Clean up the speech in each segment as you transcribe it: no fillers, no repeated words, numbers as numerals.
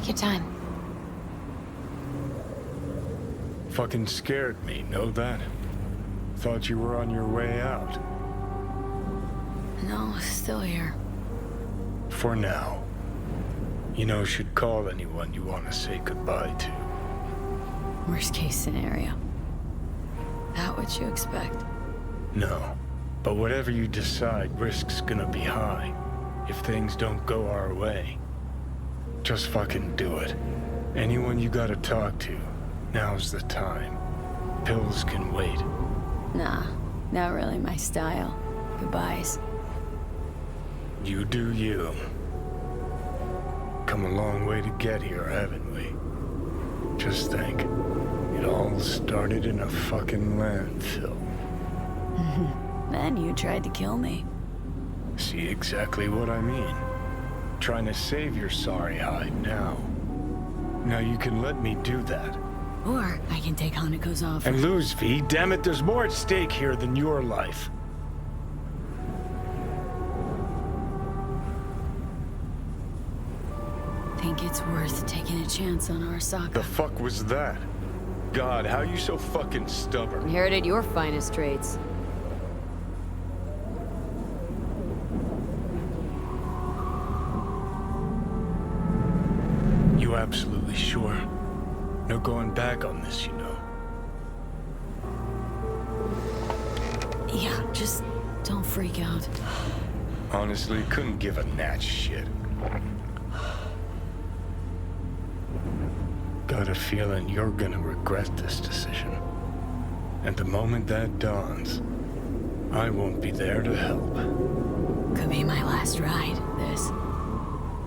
Take your time. Fucking scared me, know that? Thought you were on your way out. No, still here. For now. You know, should call anyone you want to say goodbye to. Worst case scenario. That what you expect? No. But whatever you decide, risk's gonna be high. If things don't go our way. Just fucking do it. Anyone you gotta talk to, now's the time. Pills can wait. Nah, not really my style. Goodbyes. You do you. Come a long way to get here, haven't we? Just think, it all started in a fucking landfill. Then you tried to kill me. See exactly what I mean? Trying to save your sorry hide now. Now you can let me do that. Or I can take Haneko's offer. And lose, V. Damn it, there's more at stake here than your life. Think it's worth taking a chance on Arasaka. The fuck was that? God, how you so fucking stubborn? Inherited your finest traits. You absolutely sure? No going back on this, you know. Yeah, just don't freak out. Honestly, couldn't give a gnat's shit. Got a feeling you're gonna regret this decision. And the moment that dawns, I won't be there to help. Could be my last ride, this.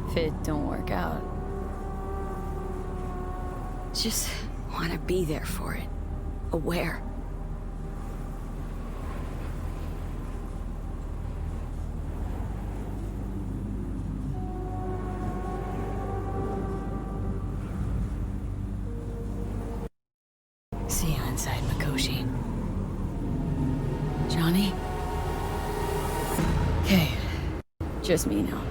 If it don't work out. Just want to be there for it. Aware. See you inside, Mikoshi. Johnny? Okay. Just me now.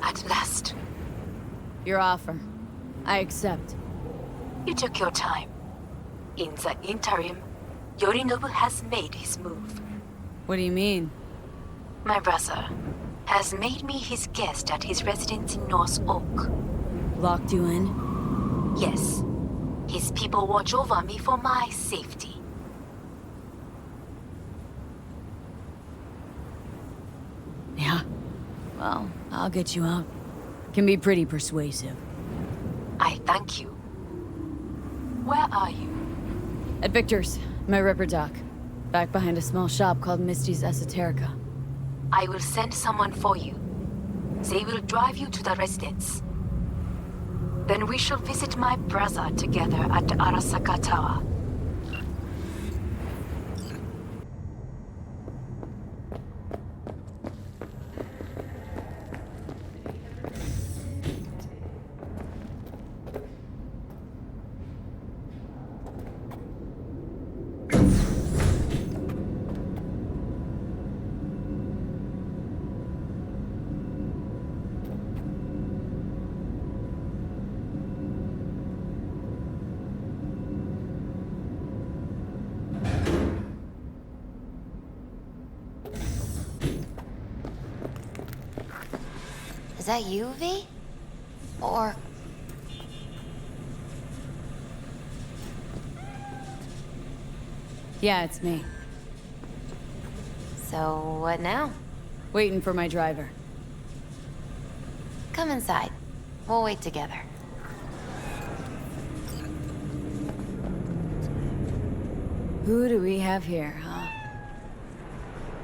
At last. Your offer. I accept. You took your time. In the interim, Yorinobu has made his move. What do you mean? My brother has made me his guest at his residence in North Oak. Locked you in? Yes. His people watch over me for my safety. Yeah. Well, I'll get you out. Can be pretty persuasive. I thank you. Where are you? At Victor's, my ripper dock. Back behind a small shop called Misty's Esoterica. I will send someone for you. They will drive you to the residence. Then we shall visit my brother together at the Arasaka Tower. Is that you, V? Or... Yeah, it's me. So, what now? Waiting for my driver. Come inside. We'll wait together. Who do we have here, huh?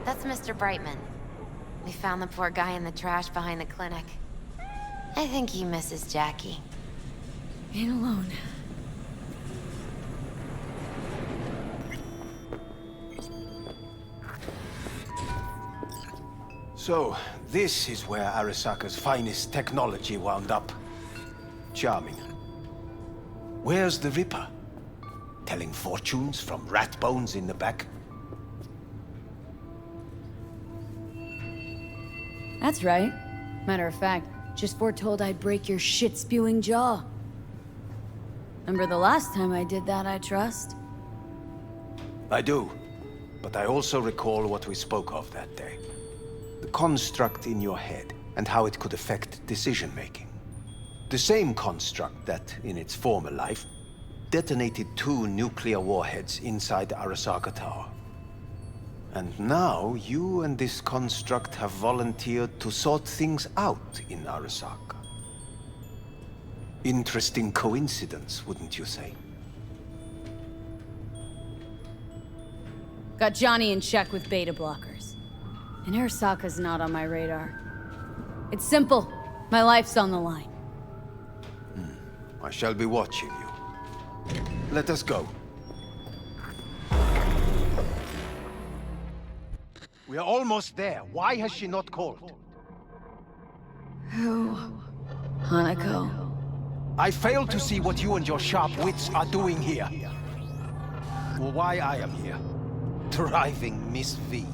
That's Mr. Brightman. We found the poor guy in the trash behind the clinic. I think he misses Jackie. Ain't alone. So, this is where Arasaka's finest technology wound up. Charming. Where's the Ripper? Telling fortunes from rat bones in the back? That's right. Matter of fact, just foretold I'd break your shit-spewing jaw. Remember the last time I did that, I trust? I do. But I also recall what we spoke of that day. The construct in your head, and how it could affect decision-making. The same construct that, in its former life, detonated 2 nuclear warheads inside Arasaka Tower. And now, you and this construct have volunteered to sort things out in Arasaka. Interesting coincidence, wouldn't you say? Got Johnny in check with beta blockers. And Arasaka's not on my radar. It's simple. My life's on the line. I shall be watching you. Let us go. We are almost there. Why has she not called? Who? Hanako. I fail to see what you and your sharp wits are doing here. Or why I am here. Driving Miss V.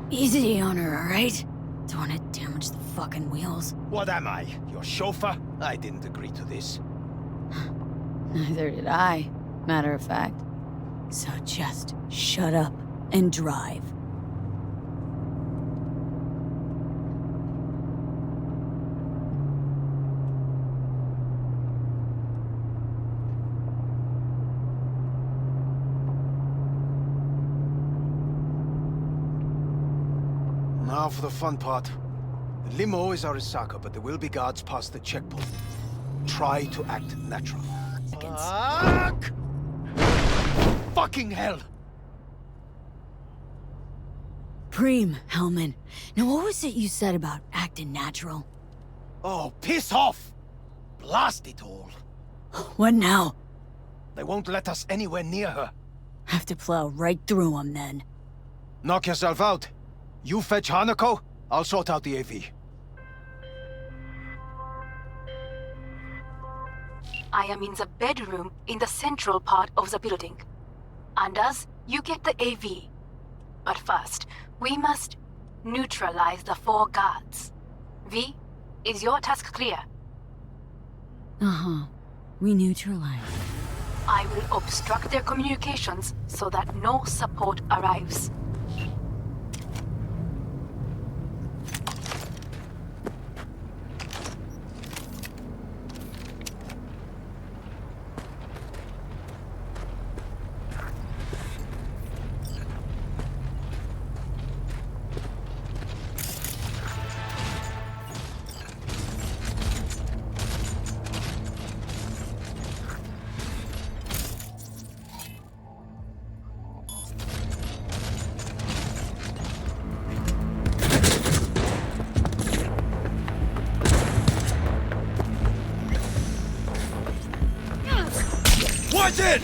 Easy on her, alright? Don't want to damage the fucking wheels. What am I? Your chauffeur? I didn't agree to this. Neither did I, matter of fact. So just shut up and drive. Now for the fun part. The limo is Arasaka, but there will be guards past the checkpoint. Try to act natural. Fuck! Fucking hell! Preem, Hellman. Now what was it you said about acting natural? Oh, piss off! Blast it all. What now? They won't let us anywhere near her. Have to plow right through them then. Knock yourself out. You fetch Hanako, I'll sort out the AV. I am in the bedroom in the central part of the building. Anders, you get the AV. But first, we must neutralize the 4 guards. V, is your task clear? Uh-huh. We neutralize. I will obstruct their communications so that no support arrives. Watch it!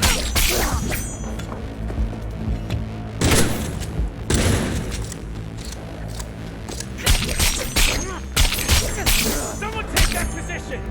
Someone take that position!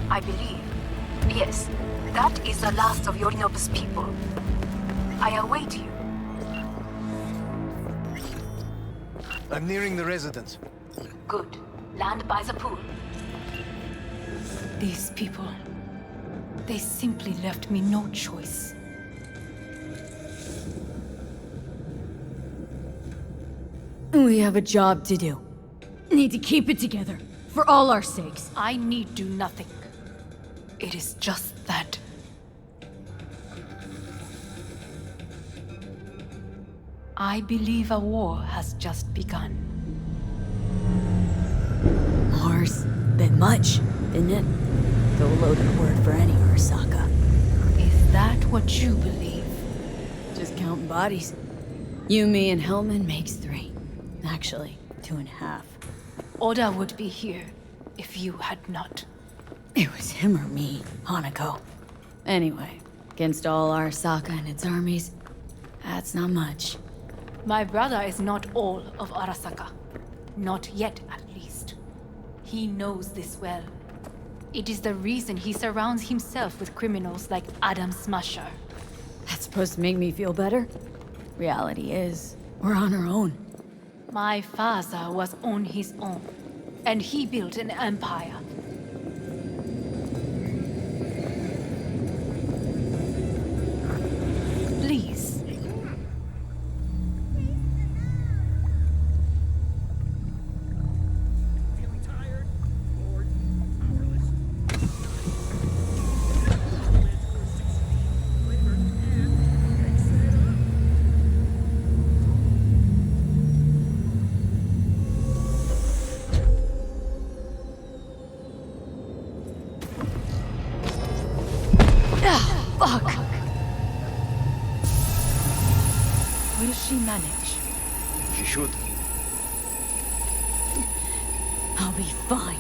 I believe. Yes, that is the last of Yorinobu's people. I await you. I'm nearing the residence. Good. Land by the pool. These people, they simply left me no choice. We have a job to do. Need to keep it together. For all our sakes. I need do nothing. It is just that. I believe a war has just begun. War's bit much, isn't it? Though a loaded word for any Arasaka. Is that what you believe? Just counting bodies. You, me, and Hellman makes 3. Actually, 2.5. Oda would be here if you had not. It was him or me, Hanako. Anyway, against all Arasaka and its armies, that's not much. My brother is not all of Arasaka. Not yet, at least. He knows this well. It is the reason he surrounds himself with criminals like Adam Smasher. That's supposed to make me feel better? Reality is, we're on our own. My father was on his own, and he built an empire. Please. Feeling tired, bored, powerless. Flavored and mix it up. Fuck! Will she manage? She should. I'll be fine.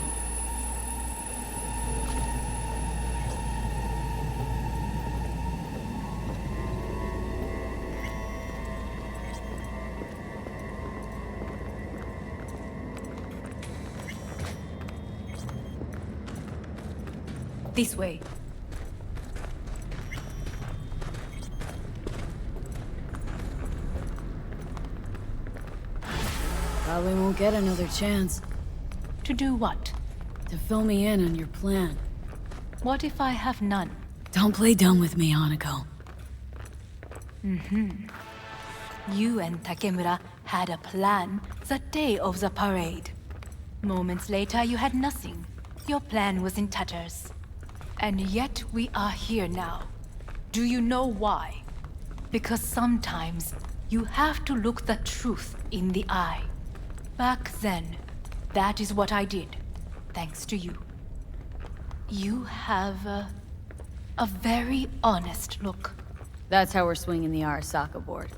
This way. Probably won't get another chance To do what? to fill me in on your plan. What if I have none? Don't play dumb with me, Hanako. You and Takemura had a plan the day of the parade. Moments later, you had nothing. Your plan was in tatters. And yet we are here now. Do you know why? Because sometimes you have to look the truth in the eye. Back then, that is what I did, thanks to you. You have a very honest look. That's how we're swinging the Arasaka board.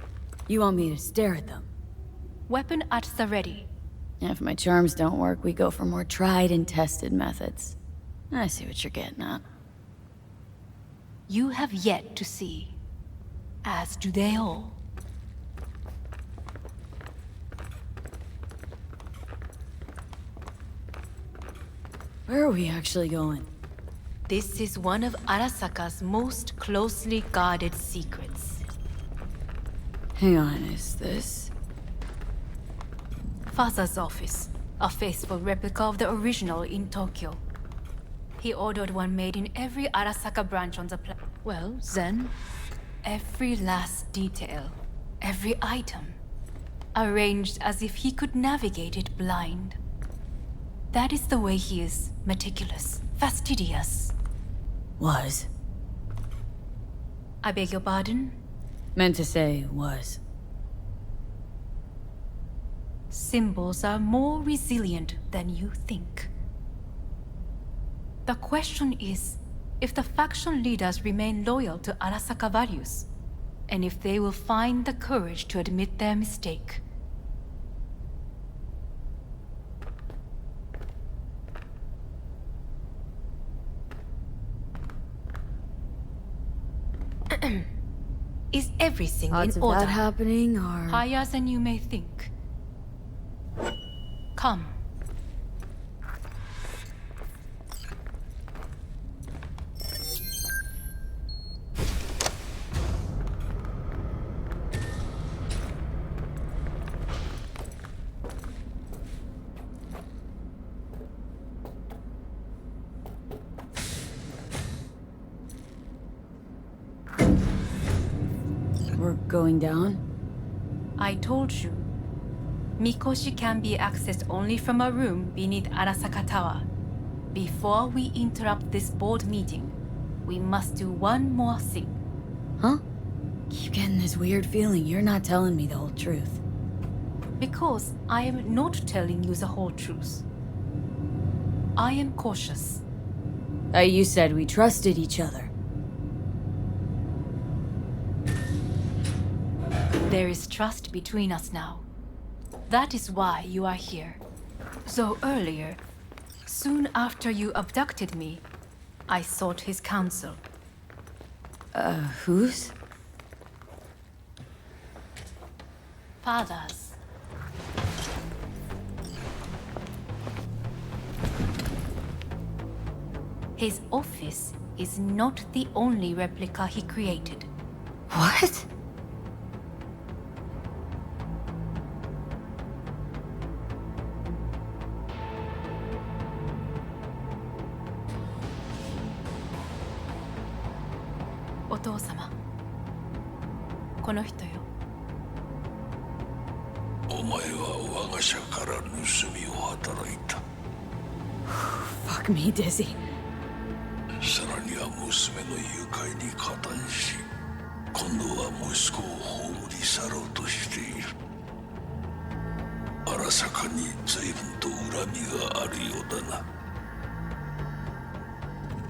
You want me to stare at them? Weapon at the ready. If my charms don't work, we go for more tried and tested methods. I see what you're getting at. You have yet to see, as do they all. Where are we actually going? This is one of Arasaka's most closely guarded secrets. Hang on, is this... Father's office, a faithful replica of the original in Tokyo. He ordered one made in every Arasaka branch on the planet. Well, then, every last detail, every item, arranged as if he could navigate it blind. That is the way he is, meticulous, fastidious. Was. I beg your pardon? Meant to say was. Symbols are more resilient than you think. The question is, if the faction leaders remain loyal to Arasaka values, and if they will find the courage to admit their mistake. Is everything Odds in of order? that happening are... Higher than you may think. Come. We're going down? I told you. Mikoshi can be accessed only from a room beneath Arasaka Tower. Before we interrupt this board meeting, we must do one more thing. Huh? Keep getting this weird feeling you're not telling me the whole truth. Because I am not telling you the whole truth. I am cautious. You said we trusted each other. There is trust between us now. That is why you are here. So earlier, soon after you abducted me, I sought his counsel. Whose? Father's. His office is not the only replica he created. What? Otou-sama. この人よ。お前は我が社から盗みを働いた。Fuck me, Dizzy. さらには娘の誘拐に加担し、今度は息子を葬り去ろうとしている。荒坂に随分と恨みがあるようだな。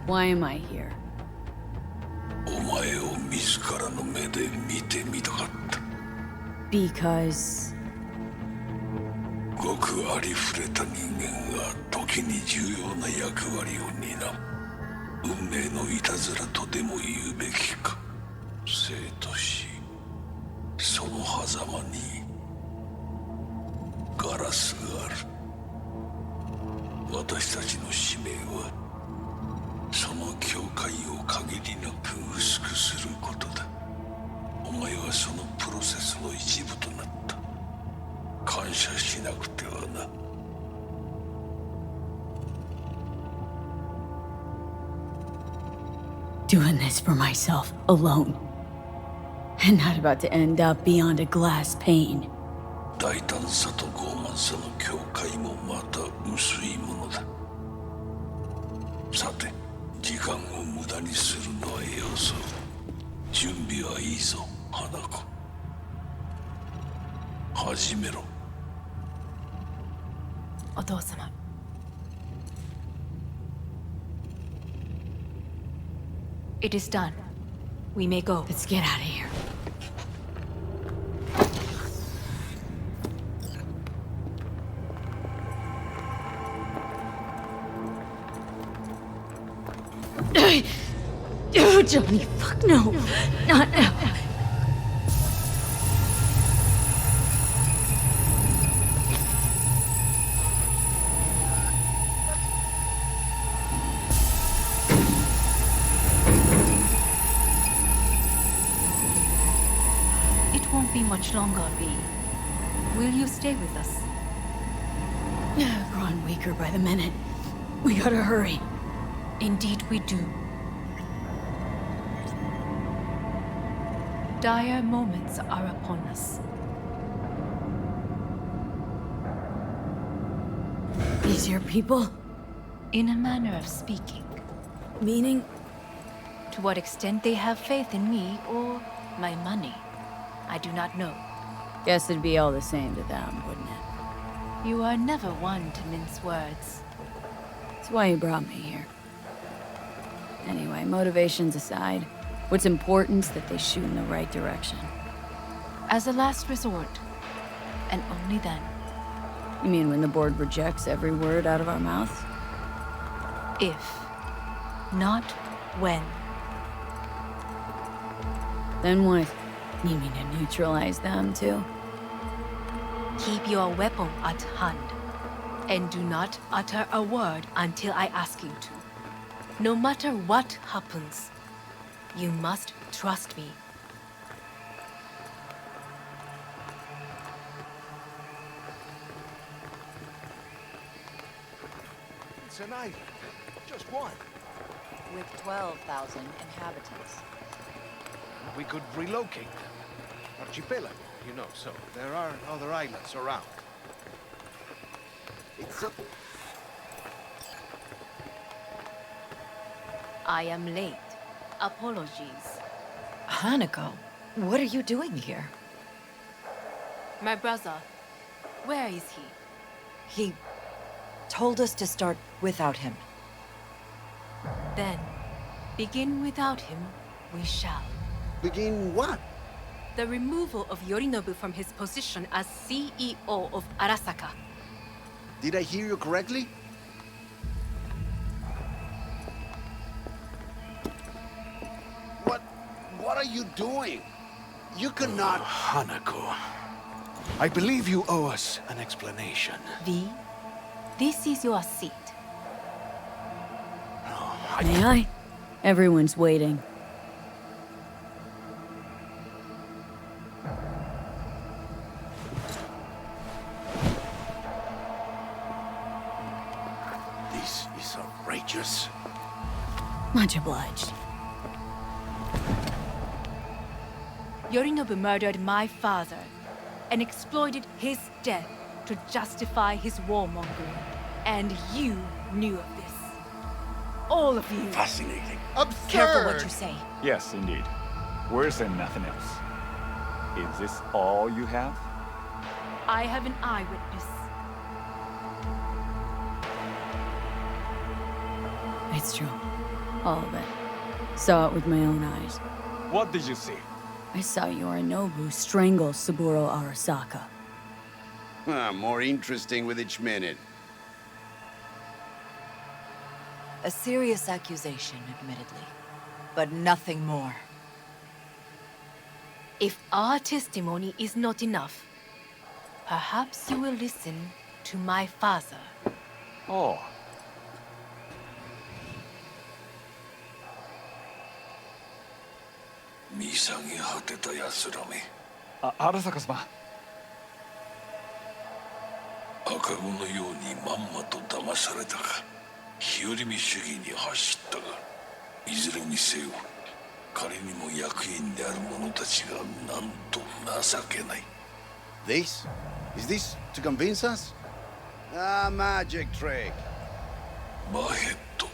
Why am I here? お前を自らの目で見てみたかった。Because... ごくありふれた人間が時に重要な役割を担う。運命のいたずらとでも言うべきか。生と死、その狭間にガラスがある。私たちの使命はその境界を限りなく薄くすることだ。お前はそのプロセスの一部となった。感謝しなくてはな。Doing this for myself, alone. And not about to end up beyond a glass pane. 大胆さと傲慢さの境界もまた薄いものだ。さて、時間を無駄にするのはよそう。準備はいいぞ、花子。始めろ。お父様。It is done. We may go. Let's get out of here. Oh, Johnny, fuck no. Not now. It won't be much longer, V. Will you stay with us? Growing weaker by the minute. We gotta hurry. Indeed we do. Dire moments are upon us. These your people? In a manner of speaking. Meaning? To what extent they have faith in me or my money, I do not know. Guess it'd be all the same to them, wouldn't it? You are never one to mince words. That's why you brought me here. Anyway, motivations aside, what's important is that they shoot in the right direction. As a last resort, and only then. You mean when the board rejects every word out of our mouths? If, not when. Then what? You mean to neutralize them, too? Keep your weapon at hand, and do not utter a word until I ask you to. No matter what happens, you must trust me. It's an island. Just one. With 12,000 inhabitants. We could relocate them. Archipelago, you know, so there are other islands around. It's a... I am late. Apologies. Hanako, what are you doing here? My brother, where is he? He told us to start without him. Then, begin without him, we shall. Begin what? the removal of Yorinobu from his position as CEO of Arasaka. Did I hear you correctly? What are you doing? You cannot... Hanako. I believe you owe us an explanation. V, this is your seat. May I? Everyone's waiting. This is outrageous. Much obliged. Yorinobu murdered my father and exploited his death to justify his warmongering. And you knew of this. All of you. Fascinating. Absurd! Careful what you say. Yes, indeed. Worse than nothing else. Is this all you have? I have an eyewitness. It's true. All of it. Saw it with my own eyes. What did you see? I saw Yorinobu strangle Saburo Arasaka. More interesting with each minute. A serious accusation, admittedly. But nothing more. If our testimony is not enough, perhaps you will listen to my father. Oh. Arasaka-sama. 赤子のようにまんまと騙されたか、日和見主義に走ったが、いずれにせよ仮にも役員である者たちがなんと情けない。 This? Is this to convince us? Ah, magic trick. マーヘッド、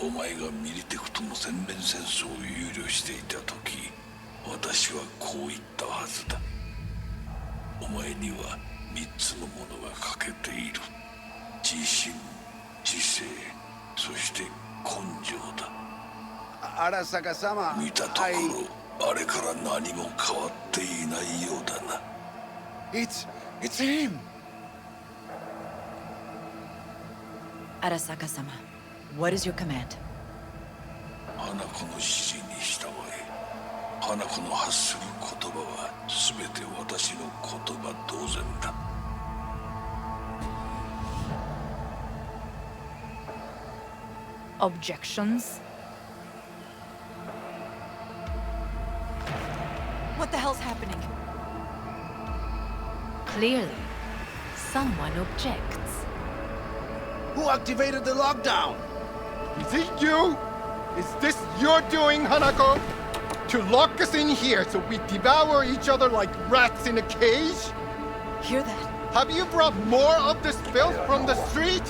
お前がミリテクとの全面戦争を憂慮していた時、私はこう言ったはずだ。お前には3つのものが欠けている。自信、知性、そして根性だ。Arasaka-sama, 見たところ、あれから何も変わっていないようだな。It's him! Arasaka-sama, what is your command? 花子の指示に従え。花子の発する言葉は全て私の言葉同然だ。Objections? What the hell's happening? Clearly, someone objects. Who activated the lockdown? Is it you? Is this your doing, Hanako? To lock us in here so we devour each other like rats in a cage? Hear that? Have you brought more of this filth from the street?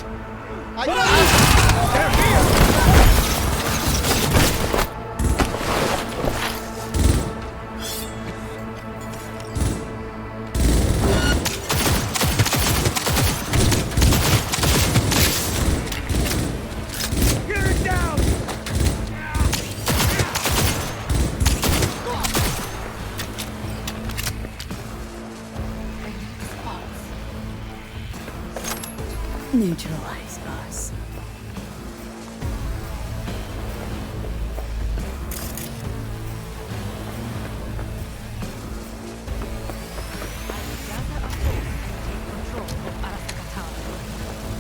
Neutralize us.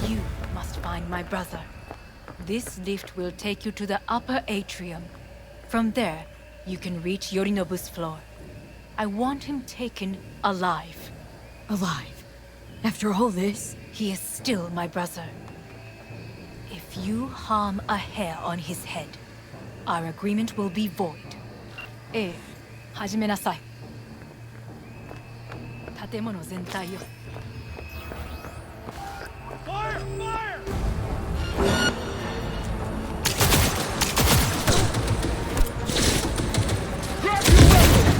You must find my brother. This lift will take you to the upper atrium. From there, you can reach Yorinobu's floor. I want him taken alive. Alive? After all this? He is still my brother. If you harm a hair on his head, our agreement will be void. 始めなさい。建物全体を。Fire! Fire! Grab your weapon!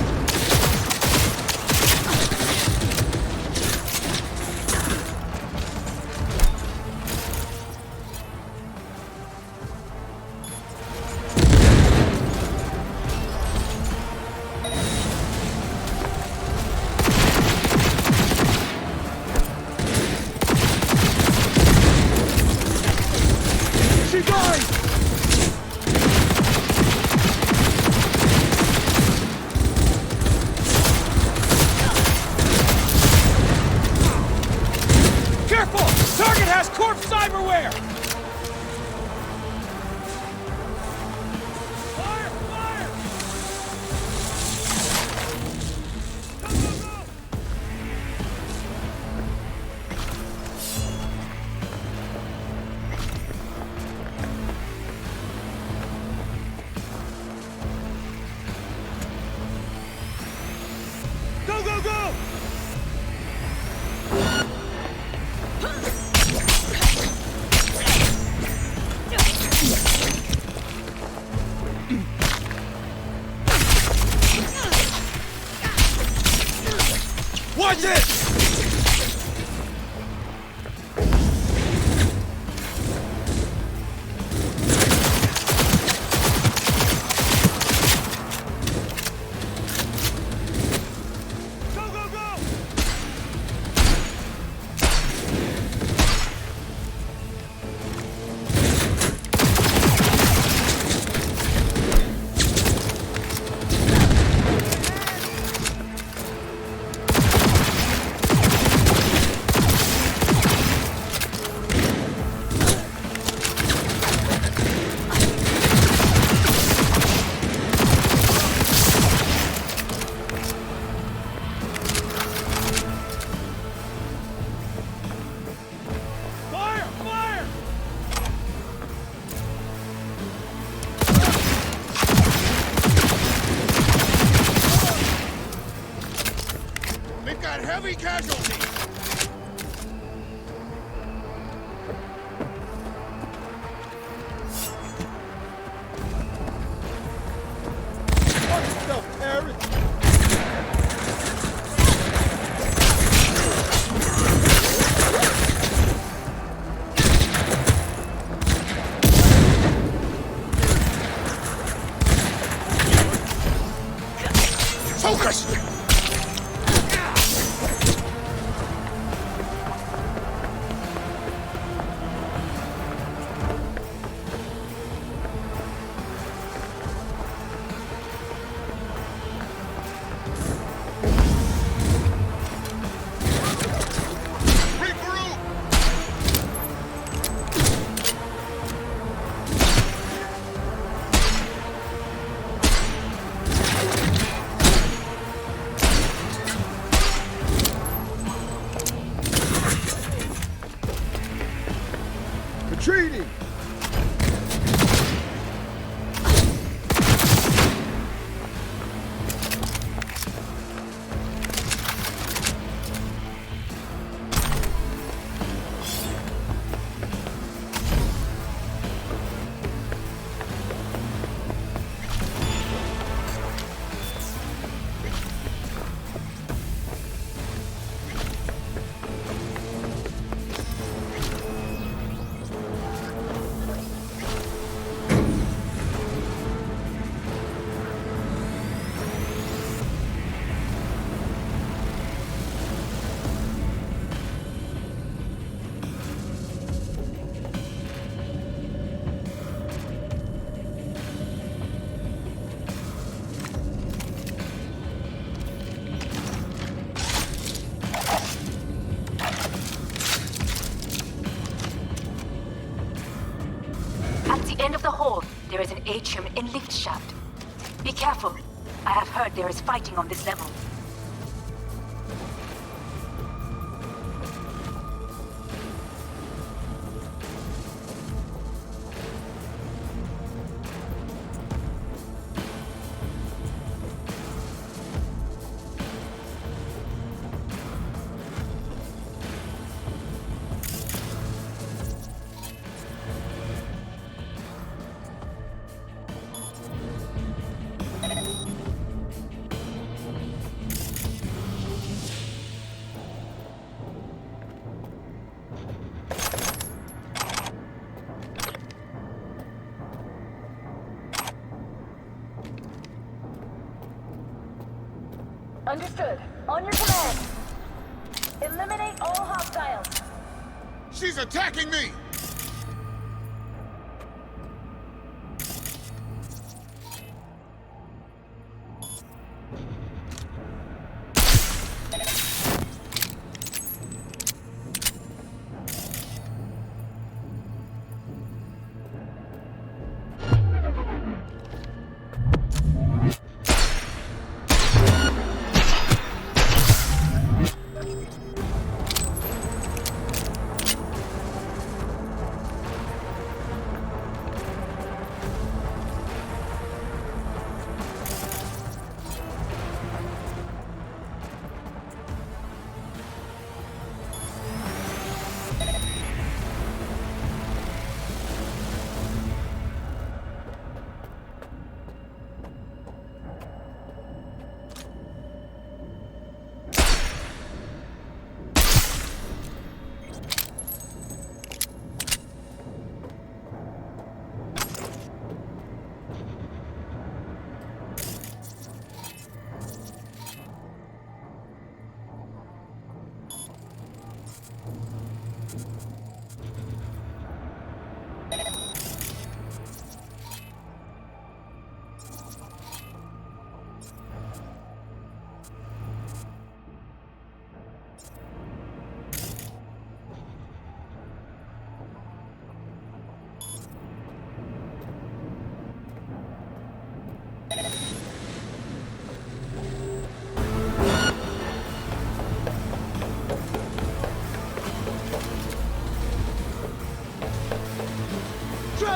everywhere! Go, go, go! Watch it! Go, go, go! Fire! Fire! They've got heavy casualties! Watch yourself, Harry! Focus! Regroup! Retreating! At the end of the hall, there is an atrium and lift shaft. Be careful. I have heard there is fighting on this level. Understood. On your command. Eliminate all hostiles. She's attacking me!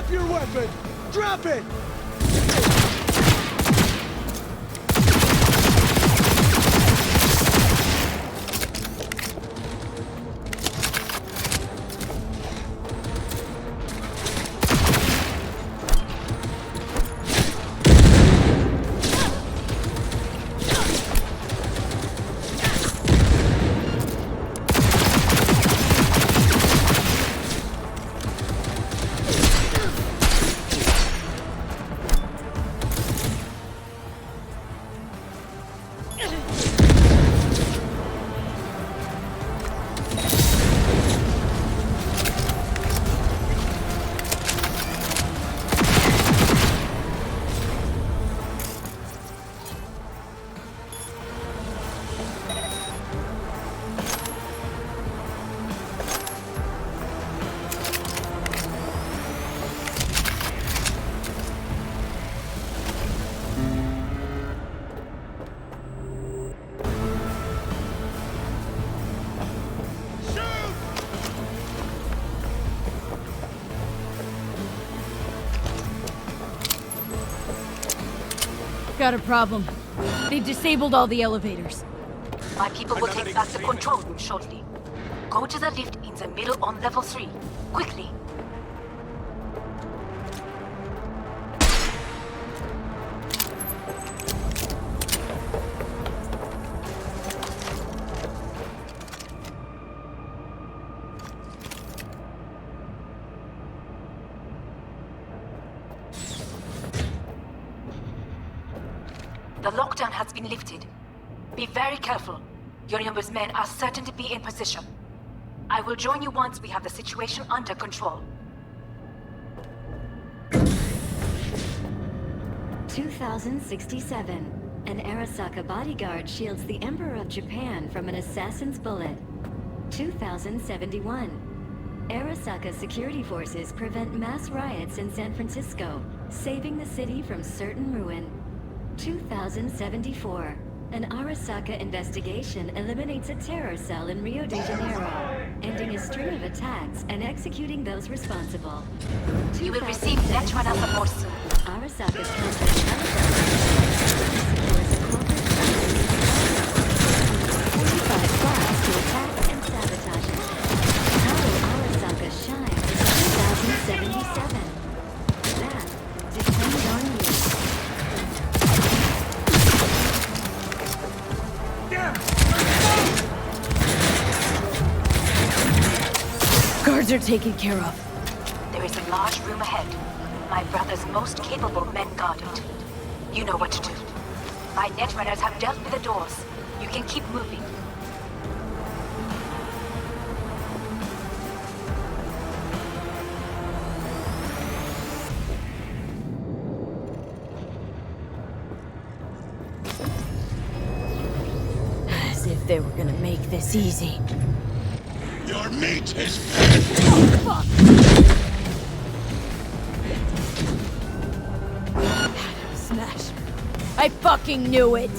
Drop your weapon! Drop it! Got a problem. They've disabled all the elevators. My people will take back the control room shortly. Go to the lift in the middle on level 3. Quickly. The lockdown has been lifted. Be very careful. Yorinobu's men are certain to be in position. I will join you once we have the situation under control. 2067. An Arasaka bodyguard shields the Emperor of Japan from an assassin's bullet. 2071. Arasaka security forces prevent mass riots in San Francisco, saving the city from certain ruin. 2074. An Arasaka investigation eliminates a terror cell in Rio de Janeiro, ending a string of attacks and executing those responsible. You will receive Netrunner support soon. Arasaka's counter-intelligence secures a corporate spies to attack and sabotage it. How will Arasaka shine in 2077? That depends on you. Guards are taken care of. There is a large room ahead. My brother's most capable men guard it. You know what to do. My netrunners have dealt with the doors. You can keep moving. As if they were gonna make this easy. Your meat is Oh, fuck! Smash. I fucking knew it!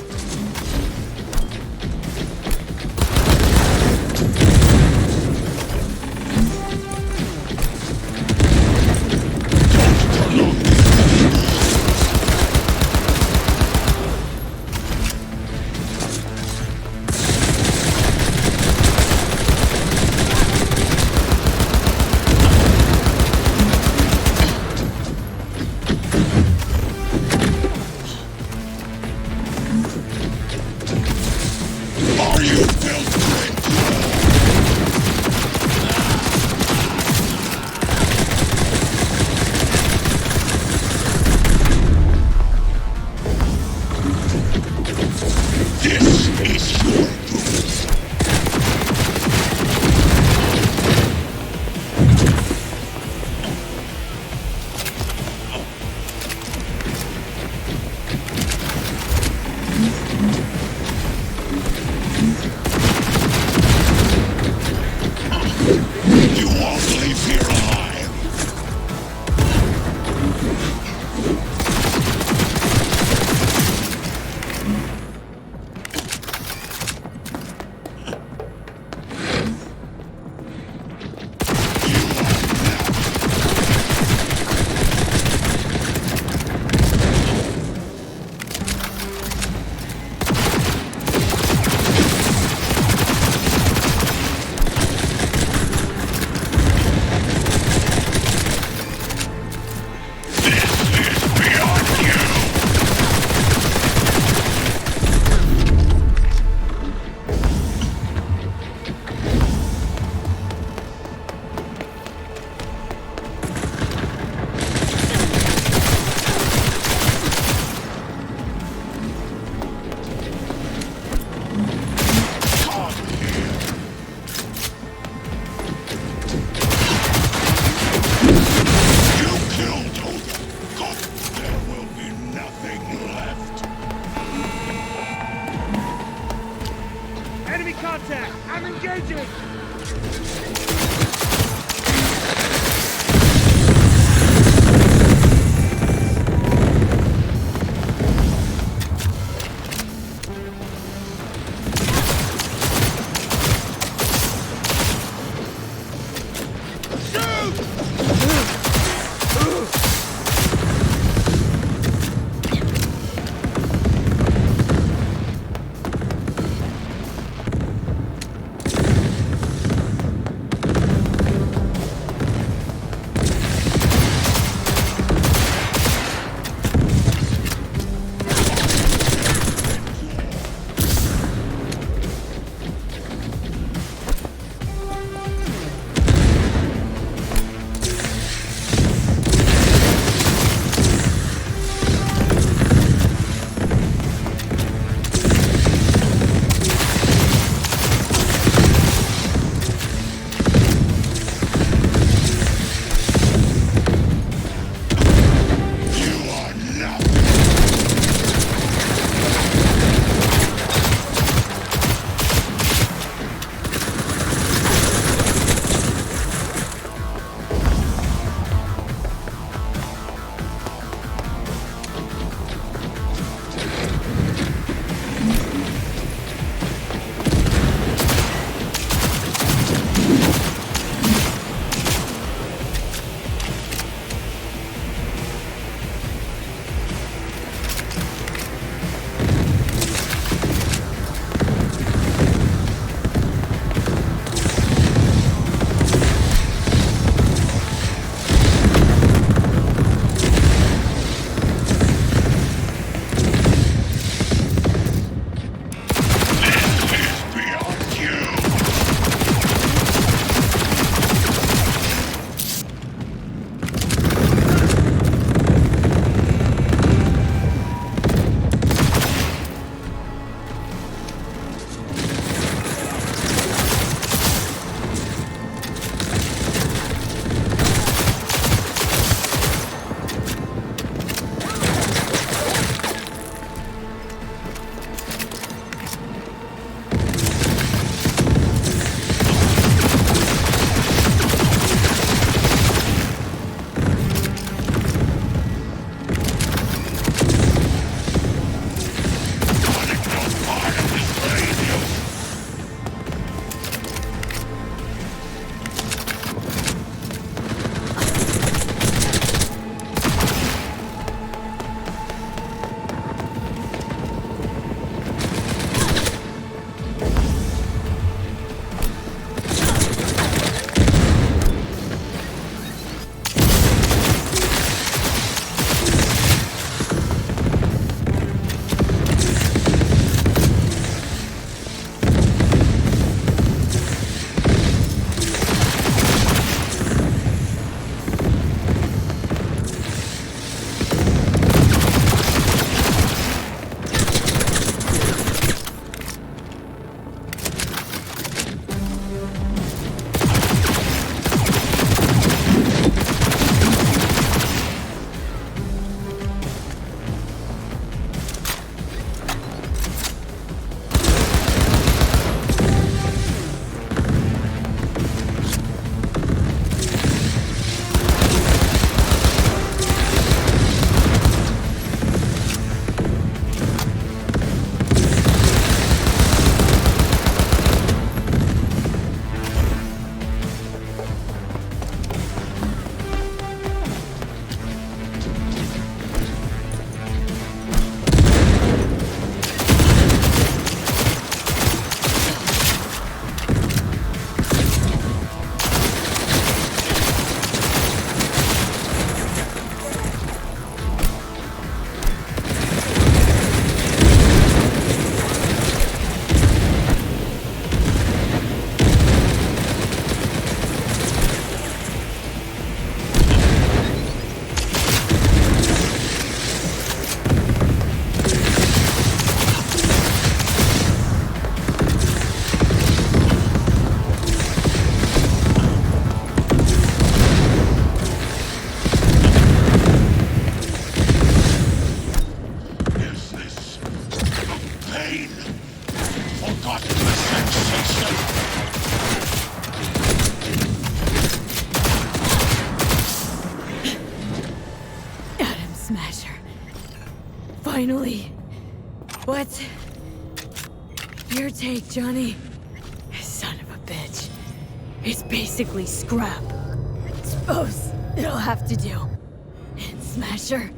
contact! I'm engaging! forgotten the sensation. Atom Smasher. Finally. What's your take, Johnny? Son of a bitch. It's basically scrap. Suppose it'll have to do. And Smasher,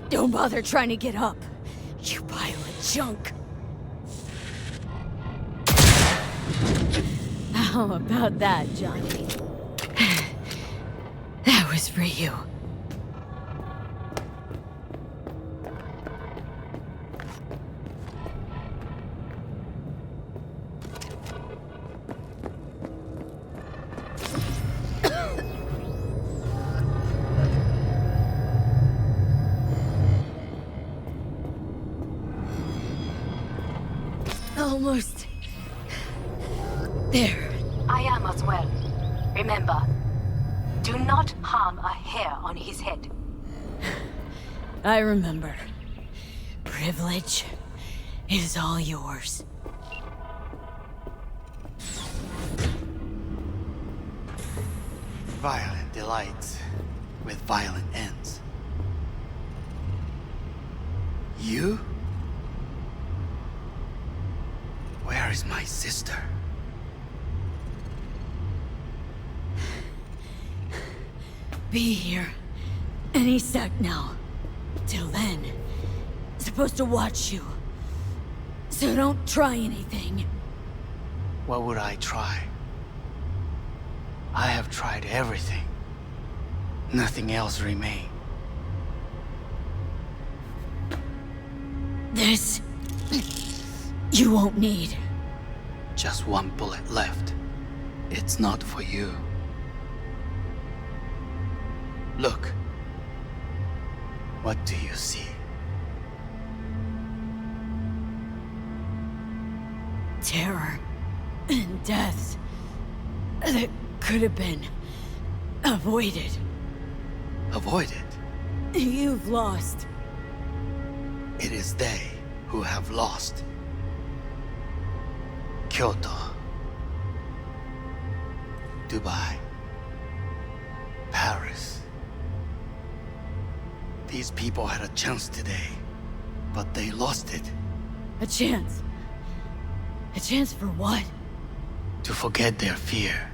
don't bother trying to get up. You pile of junk. How about that, Johnny? That was for you. Almost there. I am as well. Remember, do not harm a hair on his head. I remember. Privilege is all yours. Violent delights with violent ends. You? Where is my sister? Be here any sec now. Till then, supposed to watch you. So don't try anything. What would I try? I have tried everything. Nothing else remains. This you won't need. Just one bullet left. It's not for you. Look. What do you see? Terror and death that could have been avoided. Avoided? You've lost. It is they who have lost. Kyoto, Dubai, Paris. These people had a chance today, but they lost it. A chance? A chance for what? To forget their fear.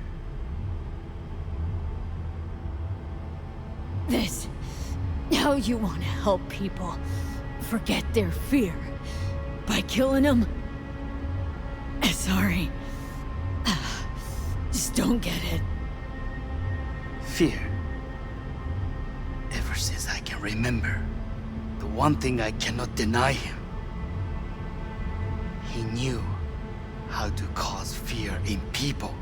This... How you want to help people forget their fear? By killing them? Sorry. Just don't get it. Fear. Ever since I can remember, the one thing I cannot deny him. He knew how to cause fear in people.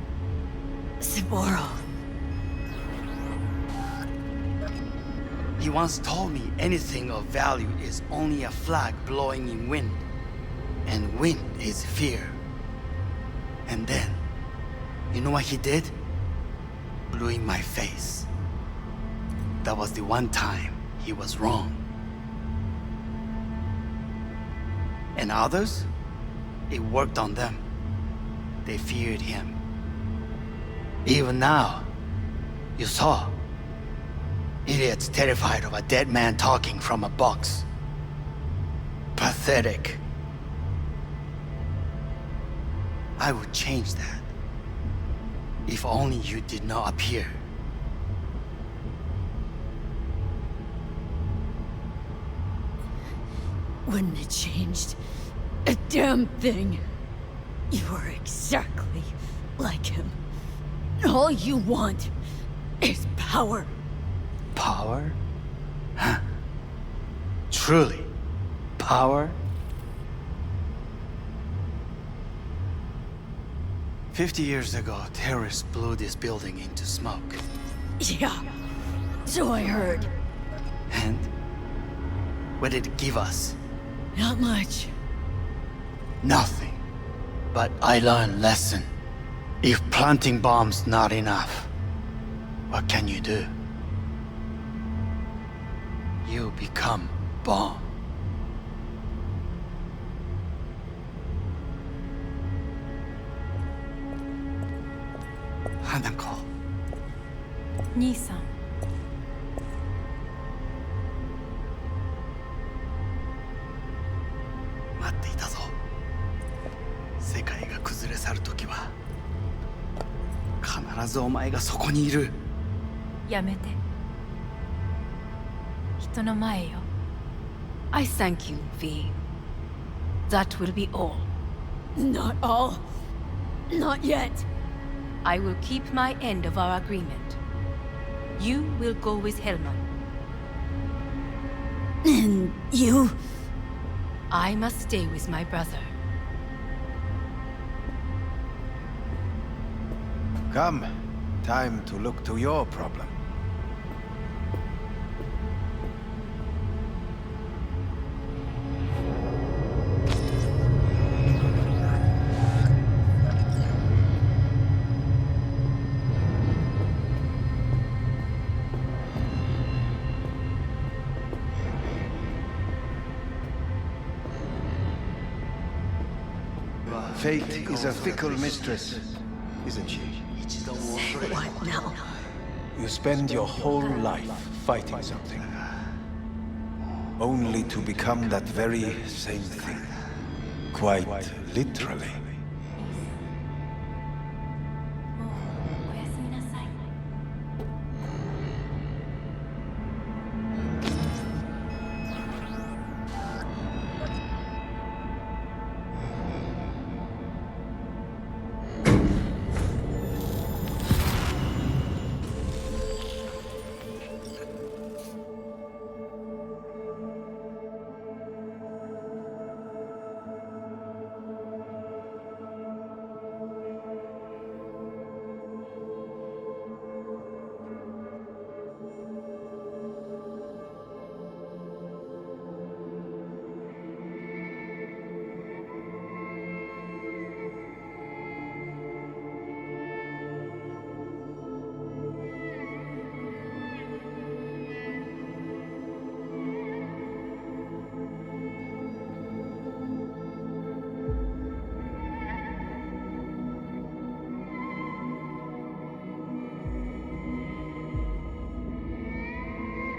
Saburo. He once told me anything of value is only a flag blowing in wind. And wind is fear. And then, you know what he did? Blew in my face. That was the one time he was wrong. And others? It worked on them. They feared him. Even now, you saw. Idiots terrified of a dead man talking from a box. Pathetic. I would change that. If only you did not appear. Wouldn't have changed a damn thing. You are exactly like him. All you want is power. Power? Huh. Truly, power? 50 years ago, terrorists blew this building into smoke. Yeah, so I heard. And? What did it give us? Not much. Nothing. But I learned a lesson. If planting bombs not enough, what can you do? You become bomb. Hanako. 兄さん。待っていたぞ。世界が崩れ去る時は必ずお前がそこにいる。やめて。人の前よ。I thank you, V. That will be all. Not all. Not yet. I will keep my end of our agreement. You will go with Hellman. And you? I must stay with my brother. Come. Time to look to your problem. Fate is a fickle mistress, isn't she? What now? You spend your whole life fighting something, only to become that very same thing. Quite literally.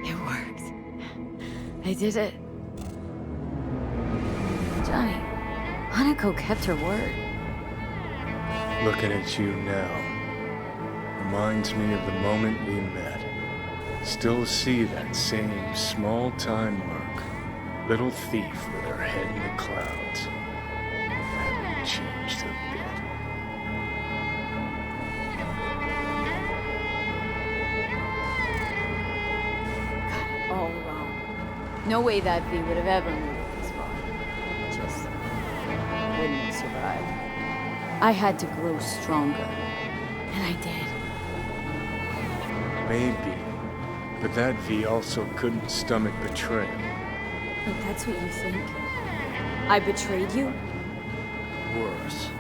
It worked. I did it. Johnny, Hanako kept her word. Looking at you now reminds me of the moment we met. Still see that same small-time merc. Little thief with her head in the clouds. Haven't changed a bit. All wrong. No way that V would have ever moved this far. Just wouldn't survive. I had to grow stronger. And I did. Maybe. But that V also couldn't stomach betrayal. But that's what you think? I betrayed you? Worse.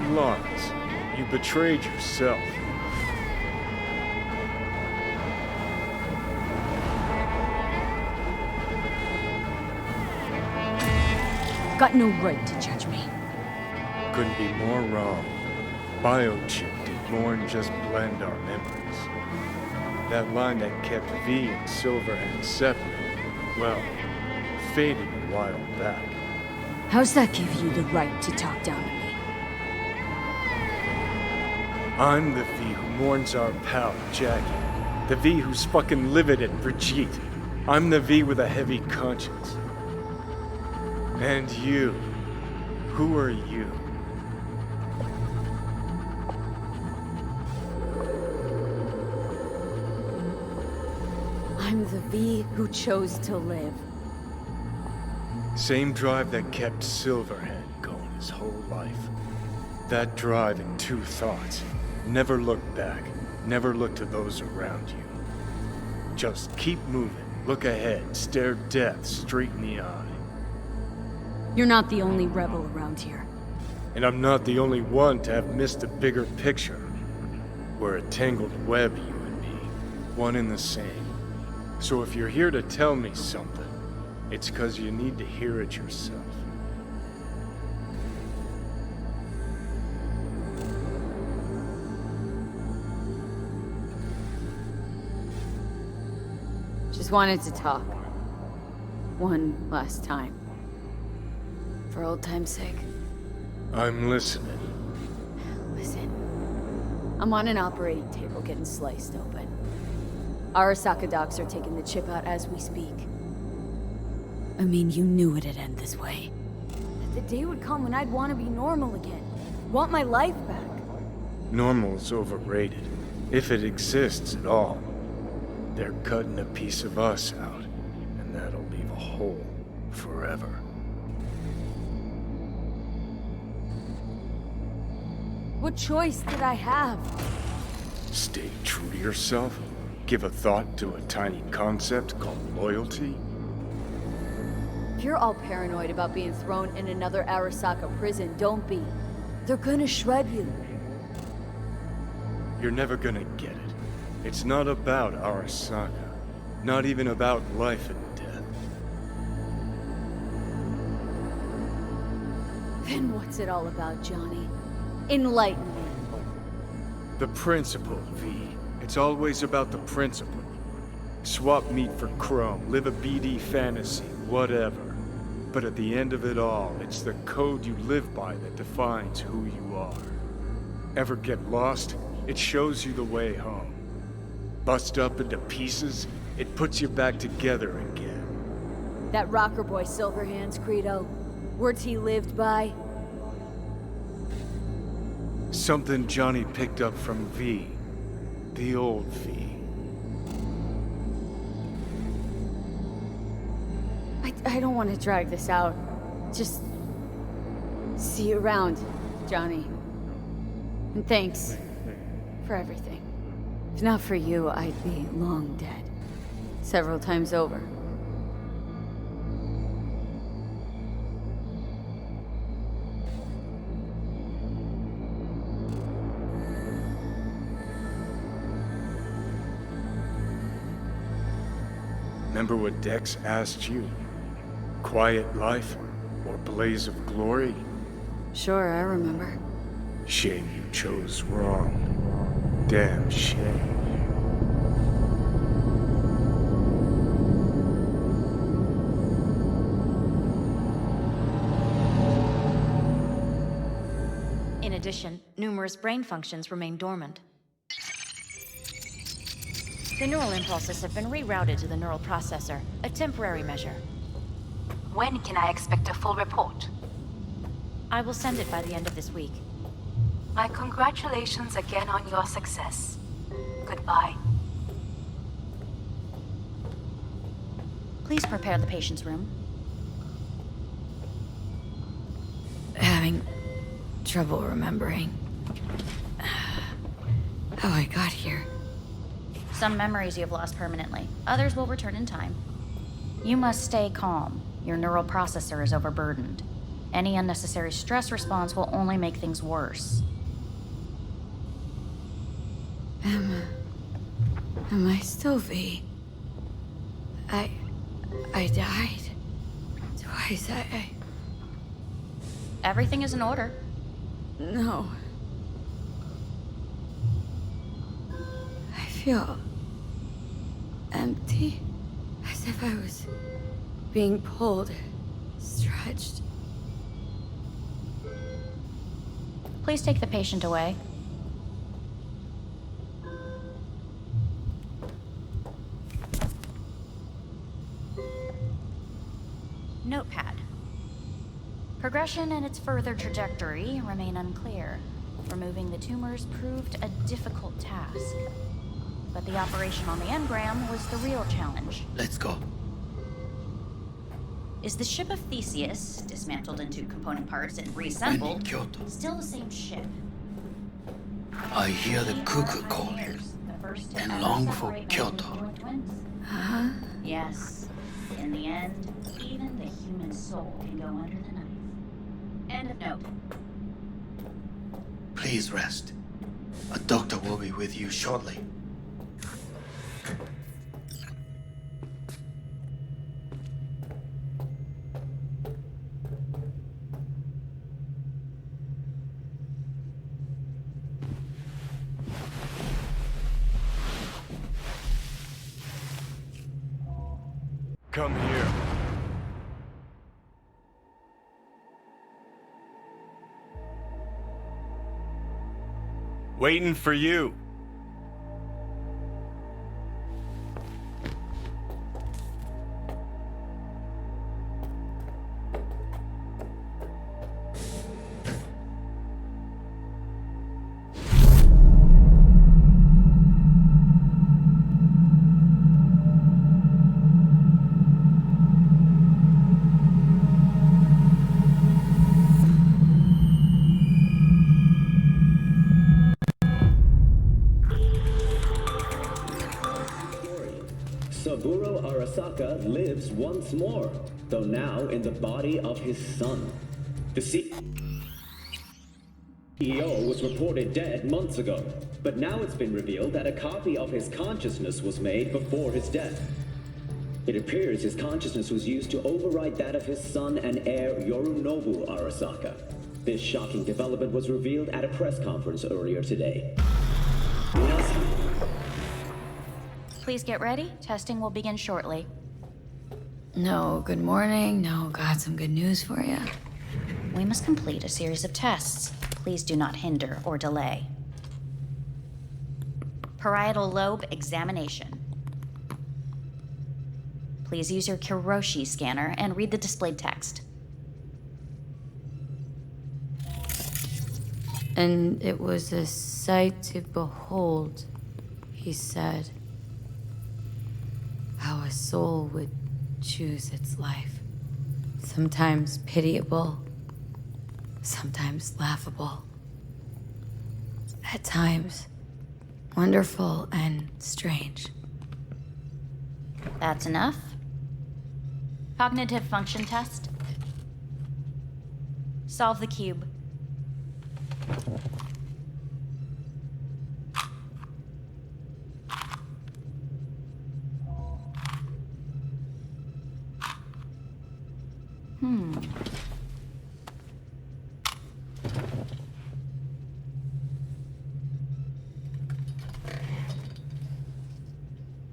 Lawrence, you betrayed yourself. Got no right to judge me. Couldn't be more wrong. Biochip did more than just blend our memories. That line that kept V and Silverhand separate, well, faded a while back. How's that give you the right to talk down to me? I'm the V who mourns our pal, Jackie. The V who's fucking livid at Brigitte. I'm the V with a heavy conscience. And you. Who are you? I'm the V who chose to live. Same drive that kept Silverhand going his whole life. That drive and two thoughts. Never look back. Never look to those around you. Just keep moving. Look ahead. Stare death straight in the eye. You're not the only rebel around here. And I'm not the only one to have missed a bigger picture. We're a tangled web, you and me. One and the same. So if you're here to tell me something, it's 'cause you need to hear it yourself. Just wanted to talk. One last time. For old time's sake. I'm listening. Listen. I'm on an operating table getting sliced open. Arasaka docs are taking the chip out as we speak. I mean, you knew it'd end this way. That the day would come when I'd want to be normal again. Want my life back. Normal's overrated. If it exists at all. They're cutting a piece of us out, and that'll leave a hole forever. What choice did I have? Stay true to yourself? Give a thought to a tiny concept called loyalty? If you're all paranoid about being thrown in another Arasaka prison, don't be. They're gonna shred you. You're never gonna get it. It's not about Arasaka. Not even about life and death. Then what's it all about, Johnny? Enlighten me. The principle, V. It's always about the principle. Swap meat for chrome, live a BD fantasy, whatever. But at the end of it all, it's the code you live by that defines who you are. Ever get lost? It shows you the way home. Bust up into pieces, it puts you back together again. That rocker boy Silverhand's credo. Words he lived by. Something Johnny picked up from V. The old V. I don't want to drag this out. Just... see you around, Johnny. And thanks for everything. If not for you, I'd be long dead. Several times over. Remember what Dex asked you? Quiet life or blaze of glory? Sure, I remember. Shame you chose wrong. Damn shame. In addition, numerous brain functions remain dormant. The neural impulses have been rerouted to the neural processor, a temporary measure. When can I expect a full report? I will send it by the end of this week. My congratulations again on your success. Goodbye. Please prepare the patient's room. Having trouble remembering how I got here. Some memories you have lost permanently. Others will return in time. You must stay calm. Your neural processor is overburdened. Any unnecessary stress response will only make things worse. Am I still V? I died. Twice, Everything is in order. No. I feel empty. As if I was being pulled, stretched. Please take the patient away. Notepad. Progression and its further trajectory remain unclear. Removing the tumors proved a difficult task. But the operation on the engram was the real challenge. Let's go. Is the ship of Theseus, dismantled into component parts and reassembled, Kyoto. still the same ship? I hear the cuckoo calling and long for Kyoto. Huh? Yes. In the end, even the human soul can go under the knife. End of note. Please rest. A doctor will be with you shortly. Come here. Waiting for you. Saburo Arasaka lives once more, though now in the body of his son. The CEO was reported dead months ago, but now it's been revealed that a copy of his consciousness was made before his death. It appears his consciousness was used to override that of his son and heir Yorinobu Arasaka. This shocking development was revealed at a press conference earlier today. Please get ready. Testing will begin shortly. No, good morning. No, got some good news for you. We must complete a series of tests. Please do not hinder or delay. Parietal lobe examination. Please use your Kiroshi scanner and read the displayed text. And it was a sight to behold, he said. How a soul would choose its life. Sometimes pitiable, sometimes laughable. At times, wonderful and strange. That's enough. Cognitive function test. Solve the cube.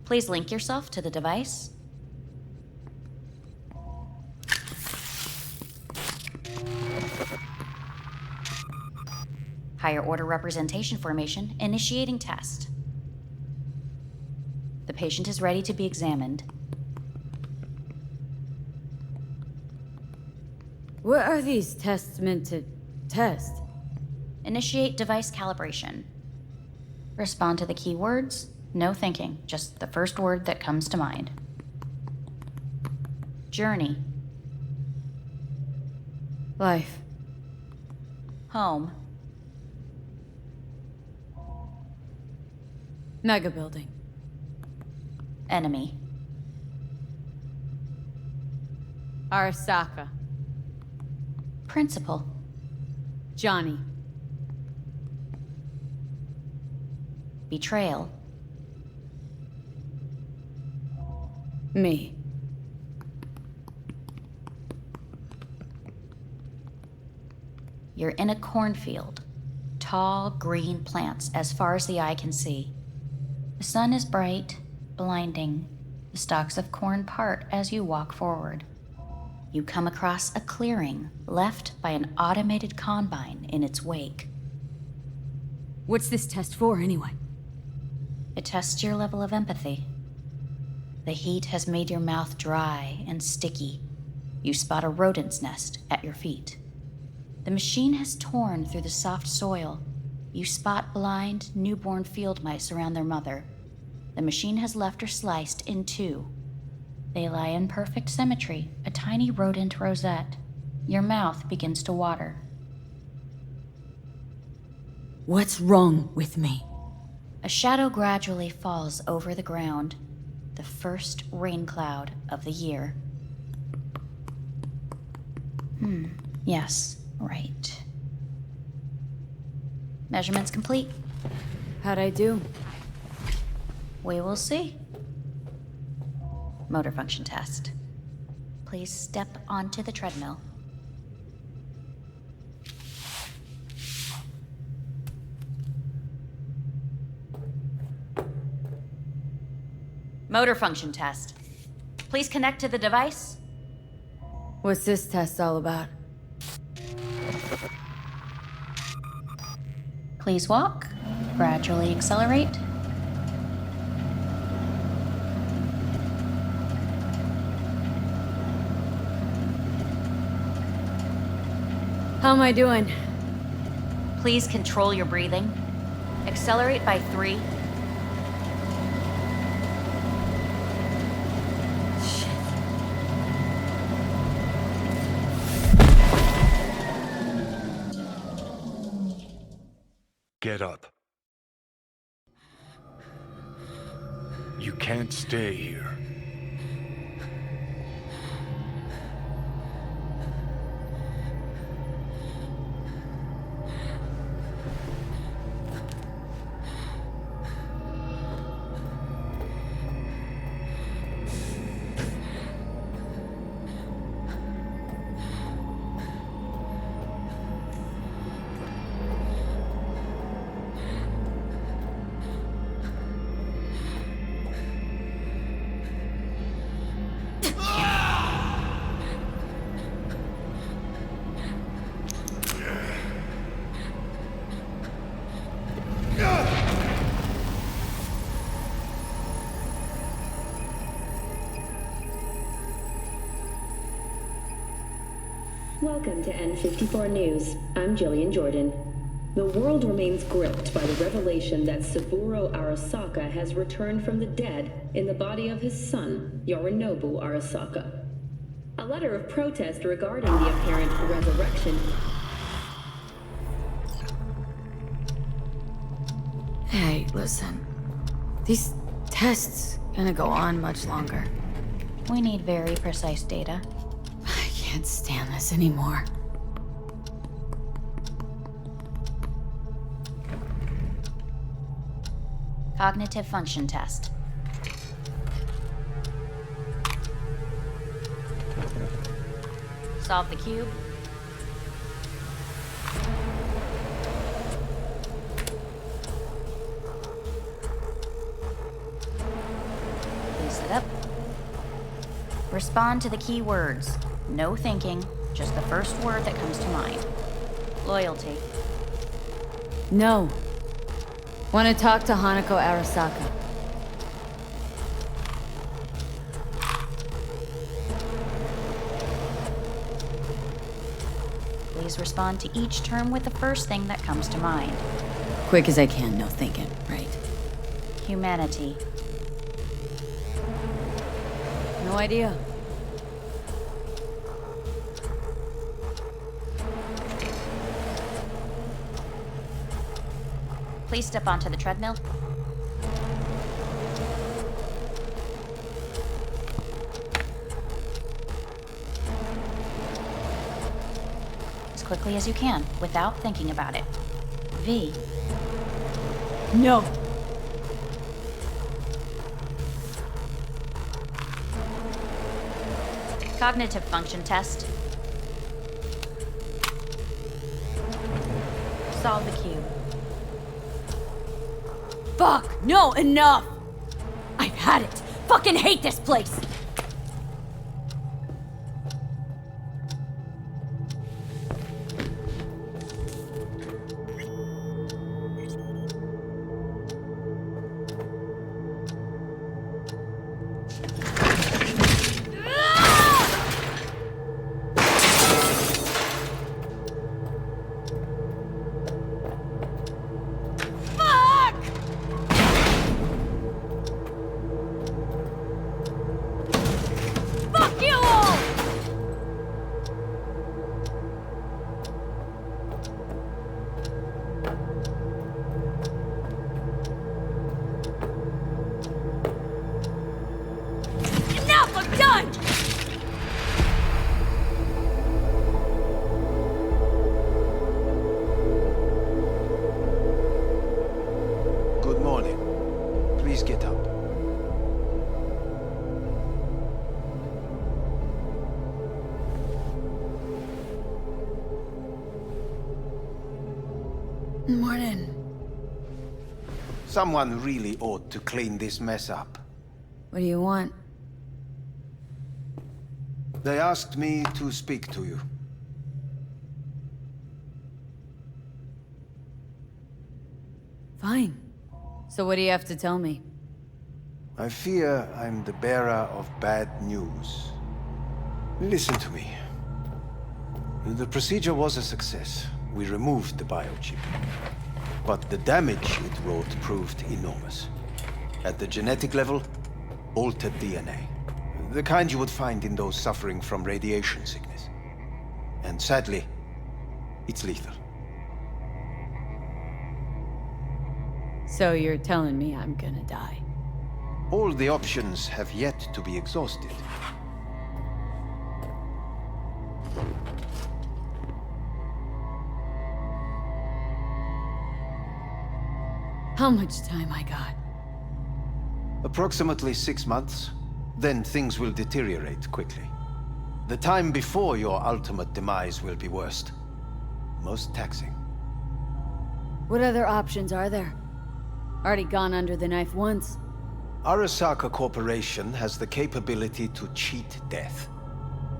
Please link yourself to the device. Higher order representation formation, initiating test. The patient is ready to be examined. What are these tests meant to test? Initiate device calibration. Respond to the keywords. No thinking, just the first word that comes to mind. Journey. Life. Home. Mega building. Enemy. Arasaka. Principal. Johnny. Betrayal. Me. You're in a cornfield. Tall, green plants as far as the eye can see. The sun is bright, blinding. The stalks of corn part as you walk forward. You come across a clearing left by an automated combine in its wake. What's this test for, anyway? It tests your level of empathy. The heat has made your mouth dry and sticky. You spot a rodent's nest at your feet. The machine has torn through the soft soil. You spot blind, newborn field mice around their mother. The machine has left her sliced in two. They lie in perfect symmetry, a tiny rodent rosette. Your mouth begins to water. What's wrong with me? A shadow gradually falls over the ground. The first rain cloud of the year. Yes, right. Measurements complete. How'd I do? We will see. Motor function test. Please step onto the treadmill. Motor function test. Please connect to the device. What's this test all about? Please walk. Gradually accelerate. How am I doing? Please control your breathing. Accelerate by 3. Get up. You can't stay here. Welcome to N54 News. I'm Jillian Jordan. The world remains gripped by the revelation that Saburo Arasaka has returned from the dead in the body of his son, Yorinobu Arasaka. A letter of protest regarding the apparent resurrection. Hey, listen. These tests gonna go on much longer. We need very precise data. I can't stand this anymore. Cognitive function test. Solve the cube. Please sit up. Respond to the key words. No thinking, just the first word that comes to mind. Loyalty. No. Want to talk to Hanako Arasaka. Please respond to each term with the first thing that comes to mind. Quick as I can, no thinking, right? Humanity. No idea. Please step onto the treadmill. As quickly as you can, without thinking about it. V. No. Cognitive function test. Solve the cube. Fuck! No, enough! I've had it! Fucking hate this place! Morning. Someone really ought to clean this mess up. What do you want? They asked me to speak to you. Fine. So what do you have to tell me? I fear I'm the bearer of bad news. Listen to me. The procedure was a success. We removed the biochip. But the damage it wrought proved enormous. At the genetic level, altered DNA. The kind you would find in those suffering from radiation sickness. And sadly, it's lethal. So you're telling me I'm gonna die? All the options have yet to be exhausted. How much time I got? Approximately 6 months. Then things will deteriorate quickly. The time before your ultimate demise will be worst. Most taxing. What other options are there? Already gone under the knife once. Arasaka Corporation has the capability to cheat death.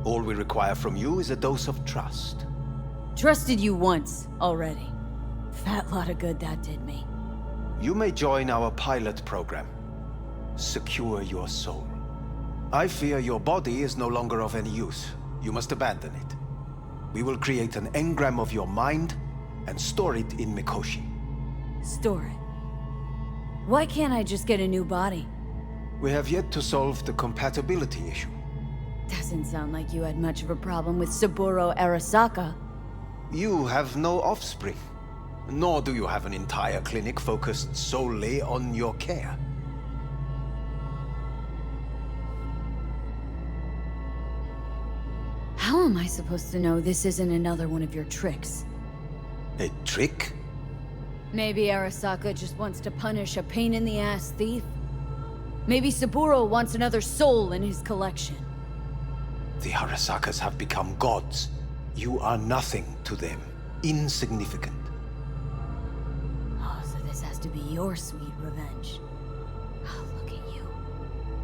All we require from you is a dose of trust. Trusted you once, already. Fat lot of good that did me. You may join our pilot program. Secure your soul. I fear your body is no longer of any use. You must abandon it. We will create an engram of your mind and store it in Mikoshi. Store it? Why can't I just get a new body? We have yet to solve the compatibility issue. Doesn't sound like you had much of a problem with Saburo Arasaka. You have no offspring. Nor do you have an entire clinic focused solely on your care. How am I supposed to know this isn't another one of your tricks? A trick? Maybe Arasaka just wants to punish a pain-in-the-ass thief? Maybe Saburo wants another soul in his collection. The Arasakas have become gods. You are nothing to them. Insignificant. Oh, so this has to be your sweet revenge. Oh, look at you.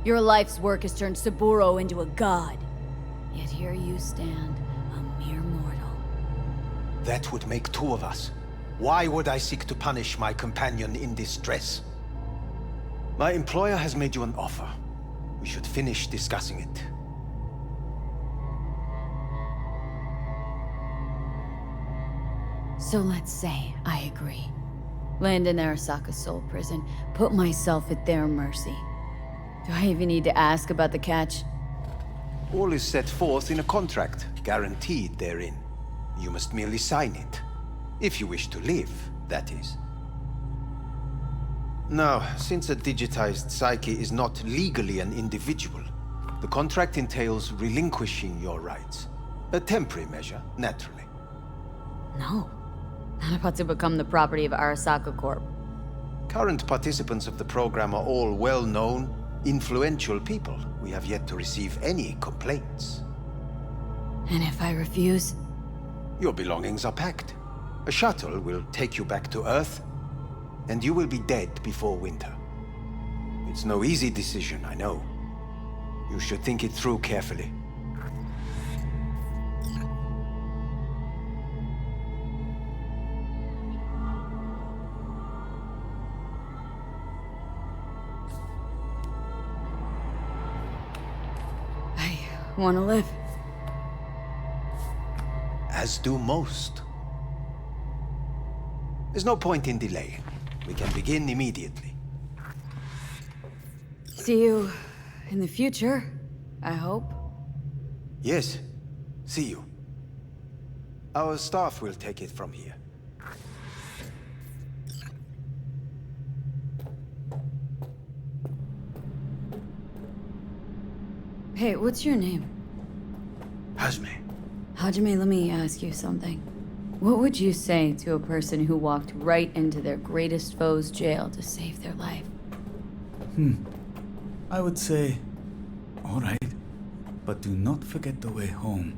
Your life's work has turned Saburo into a god. Yet here you stand, a mere mortal. That would make two of us. Why would I seek to punish my companion in distress? My employer has made you an offer. We should finish discussing it. So let's say I agree. Land in Arasaka's soul prison, put myself at their mercy. Do I even need to ask about the catch? All is set forth in a contract, guaranteed therein. You must merely sign it. If you wish to live, that is. Now, since a digitized psyche is not legally an individual, the contract entails relinquishing your rights. A temporary measure, naturally. No. Not about to become the property of Arasaka Corp. Current participants of the program are all well-known, influential people. We have yet to receive any complaints. And if I refuse? Your belongings are packed. A shuttle will take you back to Earth, and you will be dead before winter. It's no easy decision, I know. You should think it through carefully. I want to live. As do most. There's no point in delaying. We can begin immediately. See you in the future, I hope. Yes. See you. Our staff will take it from here. Hey, what's your name? Hajime. Hajime, let me ask you something. What would you say to a person who walked right into their greatest foe's jail to save their life? I would say, all right, but do not forget the way home.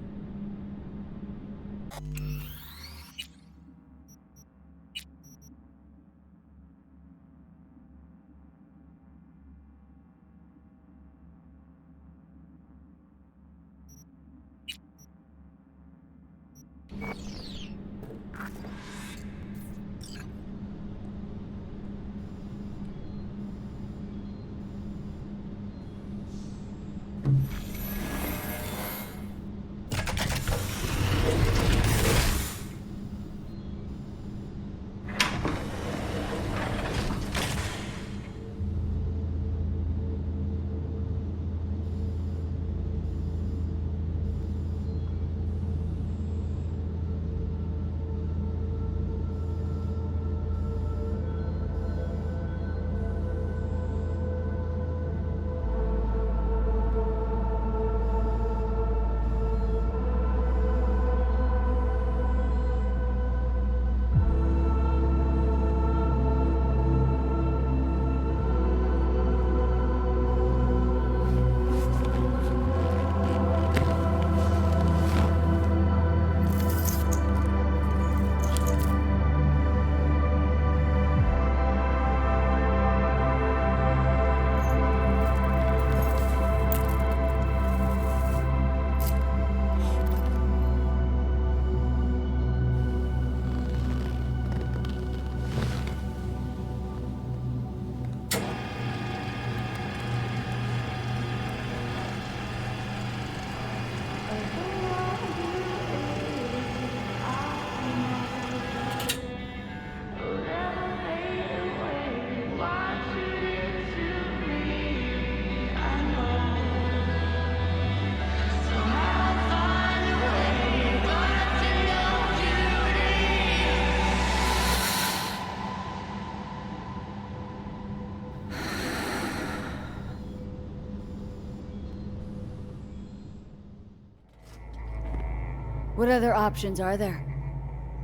What other options are there?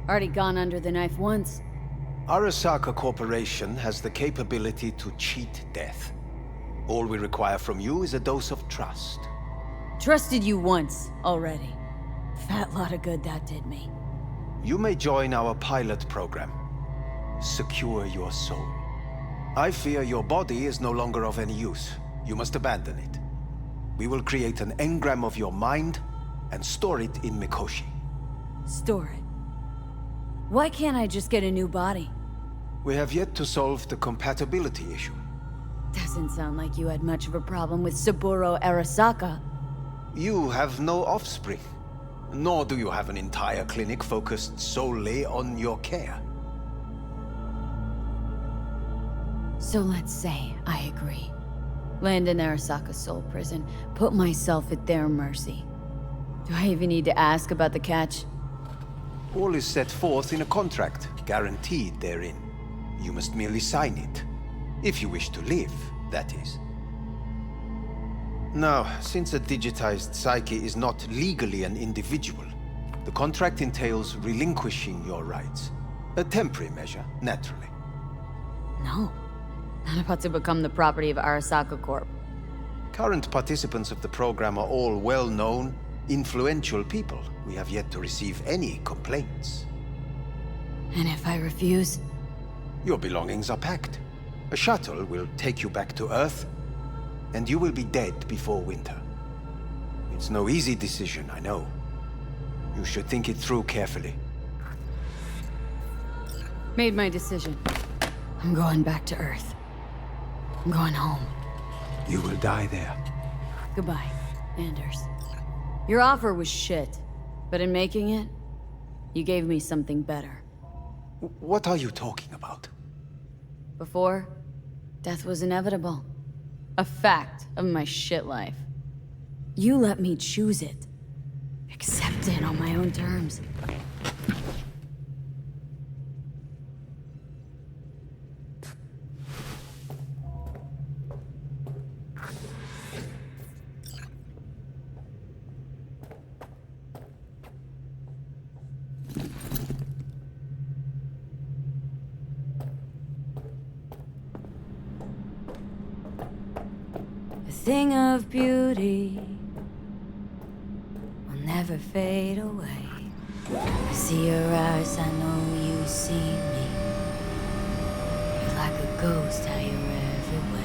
Already gone under the knife once. Arasaka Corporation has the capability to cheat death. All we require from you is a dose of trust. Trusted you once, already. Fat lot of good that did me. You may join our pilot program. Secure your soul. I fear your body is no longer of any use. You must abandon it. We will create an engram of your mind and store it in Mikoshi. Store it? Why can't I just get a new body? We have yet to solve the compatibility issue. Doesn't sound like you had much of a problem with Saburo Arasaka. You have no offspring, nor do you have an entire clinic focused solely on your care. So let's say I agree. Land in Arasaka's soul prison, put myself at their mercy. Do I even need to ask about the catch? All is set forth in a contract, guaranteed therein. You must merely sign it. If you wish to live, that is. Now, since a digitized psyche is not legally an individual, the contract entails relinquishing your rights. A temporary measure, naturally. No. Not about to become the property of Arasaka Corp. Current participants of the program are all well-known, influential people. We have yet to receive any complaints. And if I refuse? Your belongings are packed. A shuttle will take you back to Earth, and you will be dead before winter. It's no easy decision, I know. You should think it through carefully. Made my decision. I'm going back to Earth. I'm going home. You will die there. Goodbye, Anders. Your offer was shit, but in making it, you gave me something better. What are you talking about? Before, death was inevitable. A fact of my shit life. You let me choose it. Accept it on my own terms. Thing of beauty will never fade away. I see your eyes, I know you see me. You're like a ghost, how you're everywhere.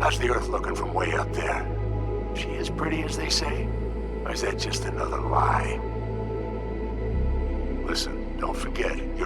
How's the Earth looking from way up there? She as pretty as they say? Or is that just another lie? Listen, don't forget,